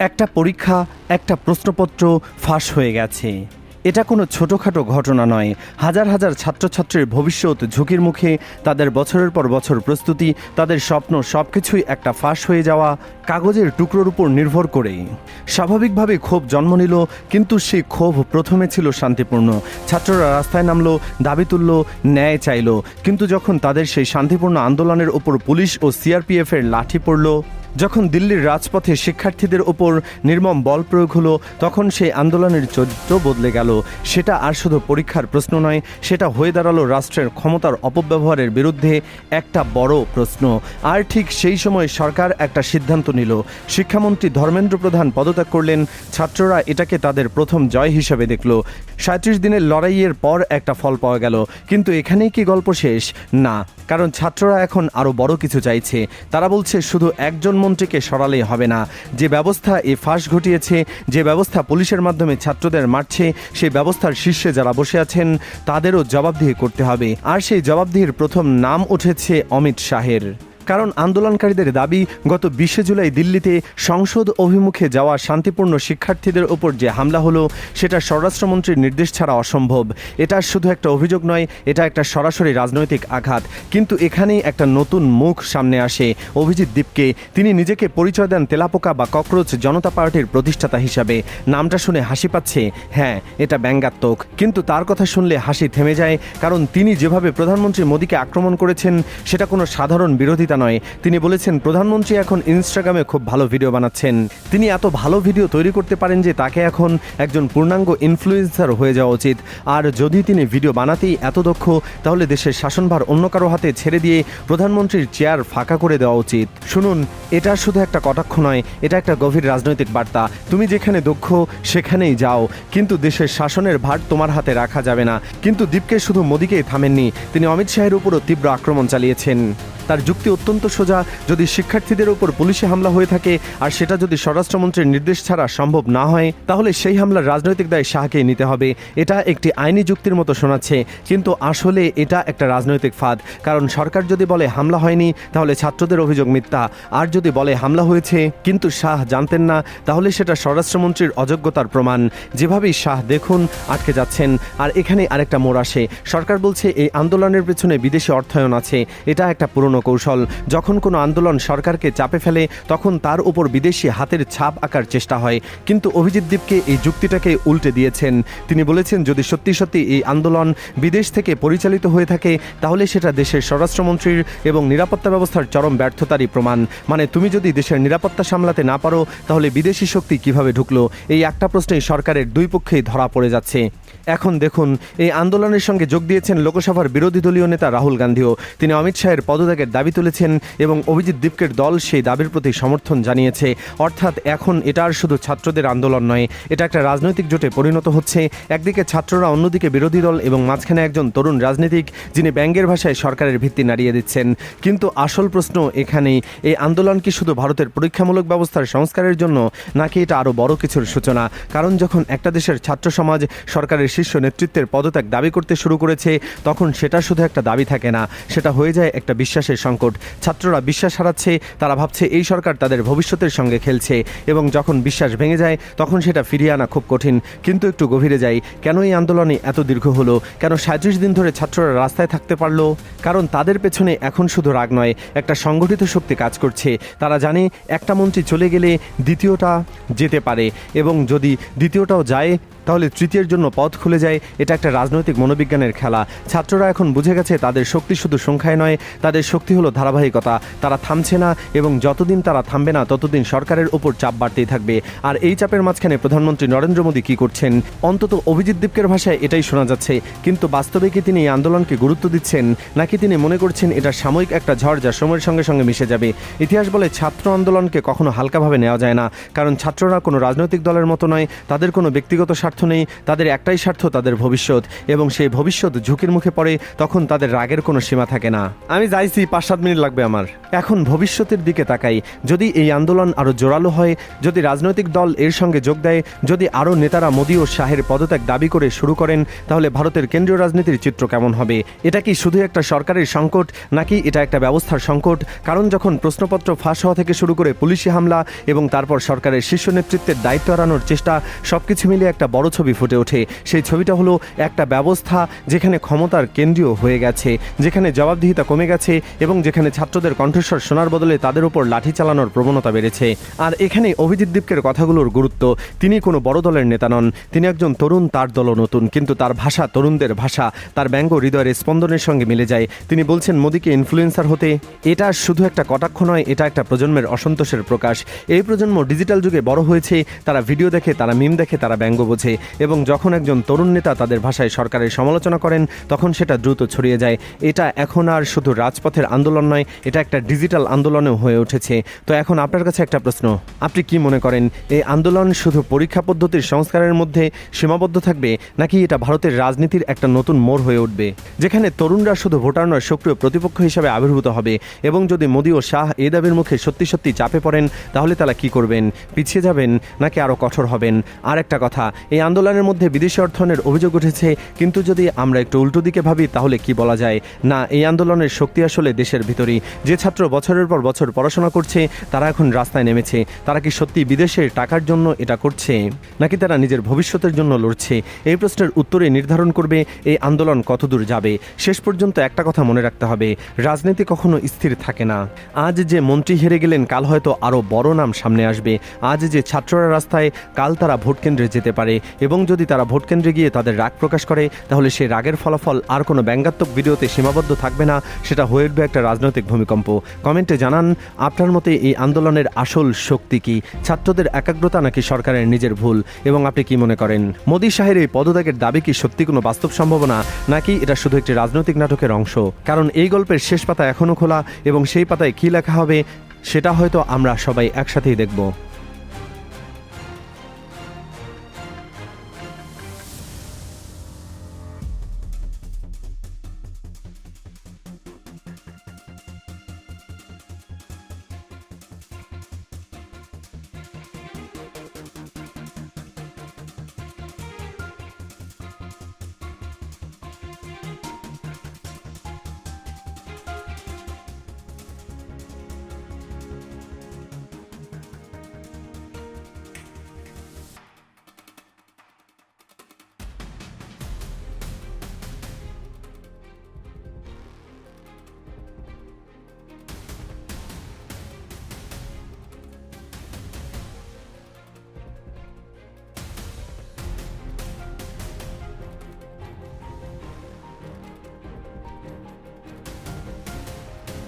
একটা পরীক্ষা, একটা প্রশ্নপত্র ফাঁস হয়ে গেছে। এটা কোনো ছোটোখাটো ঘটনা নয়। হাজার হাজার ছাত্রছাত্রীর ভবিষ্যৎ ঝুঁকির মুখে, তাদের বছরের পর বছর প্রস্তুতি, তাদের স্বপ্ন সবকিছুই একটা ফাঁস হয়ে যাওয়া কাগজের টুকরোর উপর নির্ভর করে। স্বাভাবিকভাবে ক্ষোভ জন্ম নিল, কিন্তু সেই ক্ষোভ প্রথমে ছিল শান্তিপূর্ণ। ছাত্ররা রাস্তায় নামলো, দাবি তুলল, ন্যায় চাইল। কিন্তু যখন তাদের সেই শান্তিপূর্ণ আন্দোলনের ওপর পুলিশ ও সিআরপিএফের লাঠি পড়ল, যখন দিল্লির রাজপথে শিক্ষার্থীদের ওপর নির্মম বল প্রয়োগ হলো, তখন সেই আন্দোলনের চরিত্র বদলে গেল। সেটা আর শুধু পরীক্ষার প্রশ্ন নয়, সেটা হয়ে দাঁড়ালো রাষ্ট্রের ক্ষমতার অপব্যবহারের বিরুদ্ধে একটা বড় প্রশ্ন। আর ঠিক সেই সময় সরকার একটা সিদ্ধান্ত নিল। শিক্ষামন্ত্রী ধর্মেন্দ্র প্রধান পদত্যাগ করলেন। ছাত্ররা এটাকে তাদের প্রথম জয় হিসেবে দেখল। ৩৭ দিনের লড়াইয়ের পর একটা ফল পাওয়া গেল। কিন্তু এখানেই কি গল্প শেষ? না, কারণ ছাত্ররা এখন আরও বড় কিছু চাইছে। তারা বলছে শুধু একজন মন্ত্রীকে সরালেই হবে না। যে ব্যবস্থা এ ফাঁস ঘটিয়েছে, যে ব্যবস্থা পুলিশের মাধ্যমে ছাত্রদের মারছে, সেই ব্যবস্থার শীর্ষে যারা বসে আছেন তাদেরও জবাবদিহি করতে হবে। আর সেই জবাবদিহির প্রথম নাম উঠেছে অমিত শাহের। কারণ আন্দোলনকারীদের দাবি, গত ২০ জুলাই দিল্লিতে সংসদ অভিমুখে যাওয়া শান্তিপূর্ণ শিক্ষার্থীদের ওপর যে হামলা হলো, সেটা স্বরাষ্ট্রমন্ত্রীর নির্দেশ ছাড়া অসম্ভব। এটা শুধু একটা অভিযোগ নয়, এটা একটা সরাসরি রাজনৈতিক আঘাত। কিন্তু এখানেই একটা নতুন মুখ সামনে আসে, অভিজিৎ দীপকে। তিনি নিজেকে পরিচয় দেন তেলাপোকা বা ককরোচ জনতা পার্টির প্রতিষ্ঠাতা হিসাবে। নামটা শুনে হাসি পাচ্ছে, হ্যাঁ, এটা ব্যঙ্গাত্মক, কিন্তু তার কথা শুনলে হাসি থেমে যায়। কারণ তিনি যেভাবে প্রধানমন্ত্রী মোদীকে আক্রমণ করেছেন, সেটা কোনো সাধারণ বিরোধিতা নয়। তিনি বলেছেন প্রধানমন্ত্রী এখন ইনস্টাগ্রামে খুব ভালো ভিডিও বানাচ্ছেন। তিনি এত ভালো ভিডিও তৈরি করতে পারেন যে তাকে এখন একজন পূর্ণাঙ্গ ইনফ্লুয়েন্সার হয়ে যাওয়া উচিত। আর যদি তিনি ভিডিও বানাতেই এত দক্ষ, তাহলে দেশের শাসনভার অন্য কারো হাতে ছেড়ে দিয়ে প্রধানমন্ত্রীর চেয়ার ফাঁকা করে দেওয়া উচিত। শুনুন, এটা শুধু একটা কটাক্ষ নয়, এটা একটা গভীর রাজনৈতিক বার্তা। তুমি যেখানে দক্ষ সেখানেই যাও, কিন্তু দেশের শাসনের ভার তোমার হাতে রাখা যাবে না। কিন্তু দীপকে শুধু মোদীকেই থামেননি, তিনি অমিত শাহের উপরও তীব্র আক্রমণ চালিয়েছেন। তার যুক্তি অত্যন্ত সোজা। যদি শিক্ষার্থীদের উপর পুলিশে হামলা হয়ে থাকে, আর সেটা যদি স্বরাষ্ট্রমন্ত্রীর নির্দেশ ছাড়া সম্ভব না হয়, তাহলে সেই হামলার রাজনৈতিক দায় শাহকেই নিতে হবে। এটা একটি আইনি যুক্তির মতো শোনাচ্ছে, কিন্তু আসলে এটা একটা রাজনৈতিক ফাঁদ। কারণ সরকার যদি বলে হামলা হয়নি, তাহলে ছাত্রদের অভিযোগ মিথ্যা। আর যদি বলে হামলা হয়েছে কিন্তু শাহ জানতেন না, তাহলে সেটা স্বরাষ্ট্রমন্ত্রীর অযোগ্যতার প্রমাণ। যেভাবেই শাহ দেখুন আটকে যাচ্ছেন। আর এখানে আরেকটা মোড় আসে। সরকার বলছে এই আন্দোলনের পেছনে বিদেশি অর্থায়ন আছে। এটা একটা পুরনো কৌশল। যখন কোনো আন্দোলন সরকারকে চাপে ফেলে, তখন তার উপর বিদেশি হাতের ছাপ আঁকার চেষ্টা হয়। কিন্তু অভিজিৎ দীপকে এই যুক্তিটাকে উল্টে দিয়েছেন। তিনি বলেছেন যদি সত্যি সত্যি এই আন্দোলন বিদেশ থেকে পরিচালিত হয়ে থাকে, তাহলে সেটা দেশের স্বরাষ্ট্রমন্ত্রীর এবং নিরাপত্তা ব্যবস্থার চরম ব্যর্থতারই প্রমাণ। মানে তুমি যদি দেশের নিরাপত্তা সামলাতে না পারো, তাহলে বিদেশি শক্তি কিভাবে ঢুকলো? এই একটা প্রশ্নেই সরকারের দুই পক্ষেই ধরা পড়ে যাচ্ছে। এখন দেখুন, এই আন্দোলনের সঙ্গে যোগ দিয়েছেন লোকসভার বিরোধী দলীয় নেতা রাহুল গান্ধীও। তিনি অমিত শাহের পদত্যাগের দাবি তুলেছেন এবং অভিজিৎ দীপকের দল সেই দাবির প্রতি সমর্থন জানিয়েছে। অর্থাৎ এখন এটা আর শুধু ছাত্রদের আন্দোলন নয়, এটা একটা রাজনৈতিক জোটে পরিণত হচ্ছে। একদিকে ছাত্ররা, অন্যদিকে বিরোধী দল, এবং মাঝখানে একজন তরুণ রাজনীতিক যিনি ব্যঙ্গের ভাষায় সরকারের ভিত্তি নাড়িয়ে দিচ্ছেন। কিন্তু আসল প্রশ্ন এখানেই, এই আন্দোলন কি শুধু ভারতের পরীক্ষামূলক ব্যবস্থার সংস্কারের জন্য, নাকি এটা আরও বড় কিছুর সূচনা? কারণ যখন একটা দেশের ছাত্র সমাজ সরকারের শীর্ষ নেতৃত্বের পদত্যাগ দাবি করতে শুরু করেছে, তখন সেটা শুধু একটা দাবি থাকে না, সেটা হয়ে যায় একটা বিশ্বাসের সংকট। ছাত্ররা বিশ্বাস হারাচ্ছে, তারা ভাবছে এই সরকার তাদের ভবিষ্যতের সঙ্গে খেলছে। এবং যখন বিশ্বাস ভেঙে যায়, তখন সেটা ফিরিয়ে আনা খুব কঠিন। কিন্তু একটু গভীরে যাই, কেন এই আন্দোলনে এত দীর্ঘ হলো? কেন ৩৭ দিন ধরে ছাত্ররা রাস্তায় থাকতে পারলো? কারণ তাদের পেছনে এখন শুধু রাগ নয়, একটা সংগঠিত শক্তি কাজ করছে। তারা জানে একটা মন্ত্রী চলে গেলে দ্বিতীয়টা যেতে পারে, এবং যদি দ্বিতীয়টাও যায়, তাহলে তৃতীয়ের জন্য পথ খুলে যায়। এটা একটা রাজনৈতিক মনোবিজ্ঞানের খেলা। ছাত্ররা এখন বুঝে গেছে তাদের শক্তি শুধু সংখ্যায় নয়, তাদের শক্তি হলো ধারাবাহিকতা। তারা থামছে না, এবং যতদিন তারা থামবে না, ততদিন সরকারের ওপর চাপ বাড়তেই থাকবে। আর এই চাপের মাঝখানে প্রধানমন্ত্রী নরেন্দ্র মোদী কী করছেন? অন্তত অভিজিৎ দীপকের ভাষায় এটাই শোনা যাচ্ছে। কিন্তু বাস্তবে কি তিনি এই আন্দোলনকে গুরুত্ব দিচ্ছেন, নাকি তিনি মনে করছেন এটা সাময়িক একটা ঝড় যা সময়ের সঙ্গে সঙ্গে মিশে যাবে? ইতিহাস বলে ছাত্র আন্দোলনকে কখনো হালকাভাবে নেওয়া যায় না, কারণ ছাত্ররা কোনো রাজনৈতিক দলের মতো নয়, তাদের কোনো ব্যক্তিগত স্বার্থ স্বার্থ নেই, তাদের একটাই স্বার্থ তাদের ভবিষ্যৎ, এবং সেই ভবিষ্যৎ ঝুঁকির মুখে পড়ে তখন তাদের রাগের কোনো সীমা থাকে না। আমি যাইছি, 5-7 মিনিট লাগবে আমার। এখন ভবিষ্যতের দিকে তাকাই। যদি এই আন্দোলন আরও জোরালো হয়, যদি রাজনৈতিক দল এর সঙ্গে যোগ দেয়, যদি আরও নেতারা মোদী ও শাহের পদত্যাগ দাবি করে শুরু করেন, তাহলে ভারতের কেন্দ্রীয় রাজনীতির চিত্র কেমন হবে? এটা কি শুধু একটা সরকারের সংকট, নাকি এটা একটা ব্যবস্থার সংকট? কারণ যখন প্রশ্নপত্র ফাঁস হওয়া থেকে শুরু করে পুলিশি হামলা এবং তারপর সরকারের শীর্ষ নেতৃত্বের দায়িত্ব এড়ানোর চেষ্টা, সবকিছু মিলিয়ে একটা বড় ছবি ফুটে ওঠে। সেই ছবিটা হলো একটা ব্যবস্থা যেখানে ক্ষমতার কেন্দ্রীয় হয়ে গেছে, যেখানে জবাবদিহিতা কমে গেছে এবং যেখানে ছাত্রদের কণ্ঠস্বর শোনার বদলে তাদের উপর লাঠি চালানোর প্রবণতা বেড়েছে। আর এখানে অভিজিৎ দীপকের কথাগুলোর গুরুত্ব। তিনি কোনো বড় দলের নেতা নন, তিনি একজন তরুণ, তার দলও নতুন, কিন্তু তার ভাষা তরুণদের ভাষা, তার ব্যঙ্গ হৃদয়ের স্পন্দনের সঙ্গে মিলে যায়। তিনি বলছেন মোদীকে ইনফ্লুয়েন্সার হতে। এটা শুধু একটা কটাক্ষ নয়, এটা একটা প্রজন্মের অসন্তোষের প্রকাশ। এই প্রজন্ম ডিজিটাল যুগে বড় হয়েছে, তারা ভিডিও দেখে, তারা মিম দেখে, তারা ব্যঙ্গ বোঝে, এবং যখন একজন তরুণ নেতা তাদের ভাষায় সরকারের সমালোচনা করেন তখন সেটা দ্রুত ছড়িয়ে যায়। এটা এখন আর শুধু রাজপথের আন্দোলন নয়, এটা একটা ডিজিটাল আন্দোলনও হয়ে উঠেছে। তো এখন আপনার কাছে একটা প্রশ্ন, আপনি কি মনে করেন এই আন্দোলন শুধু পরীক্ষা পদ্ধতির সংস্কারের মধ্যে সীমাবদ্ধ থাকবে, নাকি এটা ভারতের রাজনীতির একটা নতুন মোড় হয়ে উঠবে, যেখানে তরুণরা শুধু ভোটার নয়, সক্রিয় প্রতিপক্ষ হিসেবে আবির্ভূত হবে? এবং যদি মোদী ও শাহ এই দাবির মুখে সত্যি সত্যি চাপে পড়েন, তাহলে তারা কি করবেন? পিছিয়ে যাবেন নাকি আরও কঠোর হবেন? আর একটা কথা, এই আন্দোলনের মধ্যে বিদেশি অর্থায়নের অভিযোগ উঠেছে, কিন্তু যদি আমরা একটু উল্টো দিকে ভাবি তাহলে কি বলা যায়? না, এই আন্দোলনের শক্তি আসলে দেশের ভিতরেই। যে ছাত্র বছরের পর বছর পড়াশোনা করছে তারা এখন রাস্তায় নেমেছে। তারা কি সত্যি বিদেশের টাকার জন্য এটা করছে, নাকি তারা নিজের ভবিষ্যতের জন্য লড়ছে? এই প্রশ্নের উত্তরে নির্ধারণ করবে এই আন্দোলন কতদূর যাবে। শেষ পর্যন্ত একটা কথা মনে রাখতে হবে, রাজনীতি কখনো স্থির থাকে না। আজ যে মন্ত্রী হেরে গেলেন, কাল হয়তো আরও বড় নাম সামনে আসবে। আজ যে ছাত্ররা রাস্তায়, কাল তারা ভোট কেন্দ্রে যেতে পারে, এবং যদি তারা ভোট কেন্দ্রে গিয়ে তাদের রাগ প্রকাশ করে, তাহলে সেই রাগের ফলাফল আর কোনো ব্যঙ্গাত্মক ভিডিওতে সীমাবদ্ধ থাকবে না, সেটা হয়ে উঠবে একটা রাজনৈতিক ভূমিকম্প। কমেন্টে জানান আপনার মতে এই আন্দোলনের আসল শক্তি কি, ছাত্রদের একাগ্রতা নাকি সরকারের নিজের ভুল? এবং আপনি কি মনে করেন মোদী শাহের এই পদত্যাগের দাবি কি সত্যি কোনো বাস্তব সম্ভাবনা, নাকি এটা শুধু একটি রাজনৈতিক নাটকের অংশ? কারণ এই গল্পের শেষ পাতা এখনও খোলা, এবং সেই পাতায় কী লেখা হবে সেটা হয়তো আমরা সবাই একসাথেই দেখব।